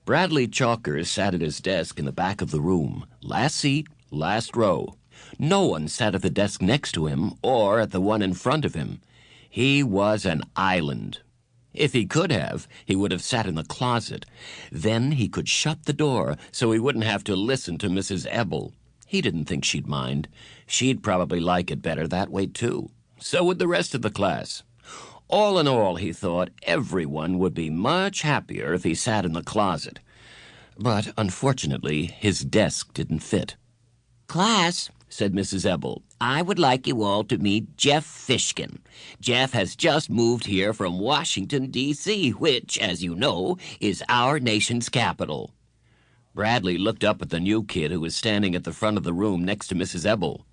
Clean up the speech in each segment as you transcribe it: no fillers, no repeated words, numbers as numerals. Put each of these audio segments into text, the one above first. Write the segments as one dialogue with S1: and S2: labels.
S1: Bradley Chalker sat at his desk in the back of the room, last seat, last row. No one sat at the desk next to him or at the one in front of him. He was an island. If he could have, he would have sat in the closet. Then he could shut the door so he wouldn't have to listen to Mrs. Ebel. He didn't think she'd mind. She'd probably like it better that way, too. So would the rest of the class. All in all, he thought, everyone would be much happier if he sat in the closet. But, unfortunately, his desk didn't fit.
S2: "Class," said Mrs. Ebel, "I would like you all to meet Jeff Fishkin. Jeff has just moved here from Washington, D.C., which, as you know, is our nation's capital."
S1: Bradley looked up at the new kid who was standing at the front of the room next to Mrs. Ebel.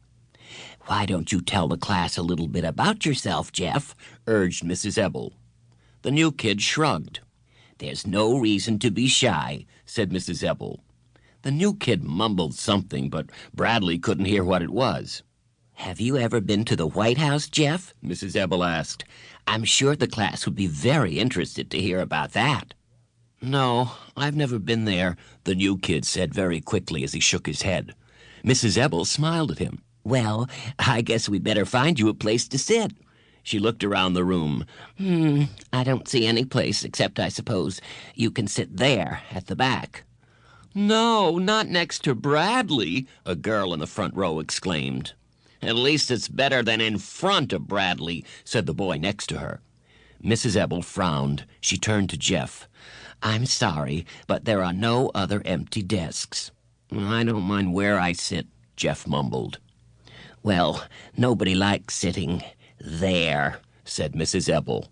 S2: "Why don't you tell the class a little bit about yourself, Jeff?" urged Mrs. Ebel.
S1: The new kid shrugged.
S2: "There's no reason to be shy," said Mrs. Ebel.
S1: The new kid mumbled something, but Bradley couldn't hear what it was.
S2: "Have you ever been to the White House, Jeff?" Mrs. Ebel asked. "I'm sure the class would be very interested to hear about that."
S1: "No, I've never been there," the new kid said very quickly as he shook his head. Mrs. Ebel smiled at him.
S2: "Well, I guess we'd better find you a place to sit."
S1: She looked around the room.
S2: I don't see any place, except I suppose you can sit there at the back."
S1: "No, not next to Bradley," a girl in the front row exclaimed.
S2: "At least it's better than in front of Bradley," said the boy next to her.
S1: Mrs. Ebel frowned. She turned to Jeff.
S2: "I'm sorry, but there are no other empty desks."
S1: "I don't mind where I sit," Jeff mumbled.
S2: "Well, nobody likes sitting there," said Mrs. Ebel.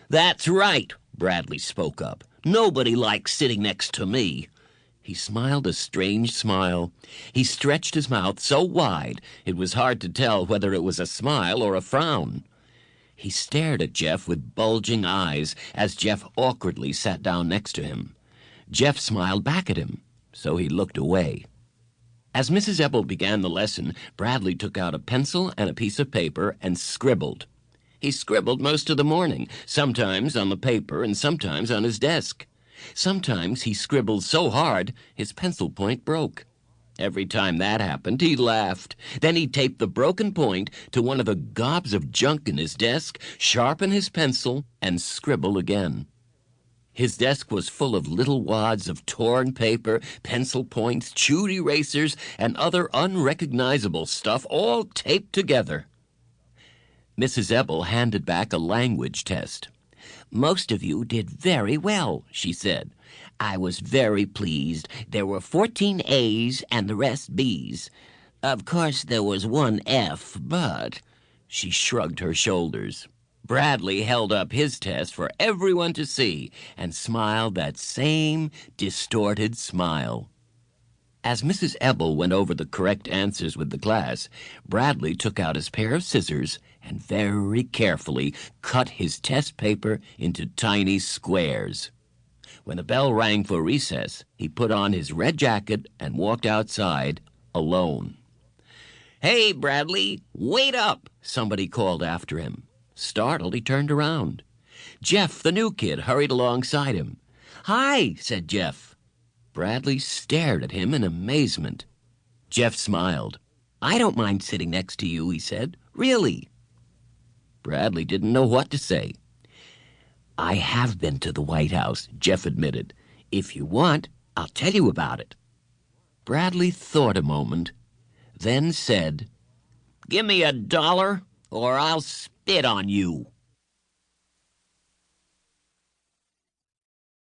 S1: "That's right," Bradley spoke up. "Nobody likes sitting next to me." He smiled a strange smile. He stretched his mouth so wide it was hard to tell whether it was a smile or a frown. He stared at Jeff with bulging eyes as Jeff awkwardly sat down next to him. Jeff smiled back at him, so he looked away. As Mrs. Ebel began the lesson, Bradley took out a pencil and a piece of paper and scribbled. He scribbled most of the morning, sometimes on the paper and sometimes on his desk. Sometimes he scribbled so hard his pencil point broke. Every time that happened, he laughed. Then he'd tape the broken point to one of the gobs of junk in his desk, sharpen his pencil, and scribble again. His desk was full of little wads of torn paper, pencil points, chewed erasers, and other unrecognizable stuff, all taped together. Mrs. Ebel handed back a language test.
S2: "Most of you did very well," she said. "I was very pleased. There were 14 A's and the rest B's. Of course, there was one F, but—"
S1: She shrugged her shoulders. Bradley held up his test for everyone to see and smiled that same distorted smile. As Mrs. Ebel went over the correct answers with the class, Bradley took out his pair of scissors and very carefully cut his test paper into tiny squares. When the bell rang for recess, he put on his red jacket and walked outside alone.
S2: "Hey, Bradley, wait up!"
S1: somebody called after him. Startled, he turned around. Jeff, the new kid, hurried alongside him.
S2: "Hi," said Jeff.
S1: Bradley stared at him in amazement. Jeff smiled.
S2: "I don't mind sitting next to you," he said. "Really."
S1: Bradley didn't know what to say.
S2: "I have been to the White House," Jeff admitted. "If you want, I'll tell you about it."
S1: Bradley thought a moment, then said,
S2: "Give me $1 or I'll spit on you."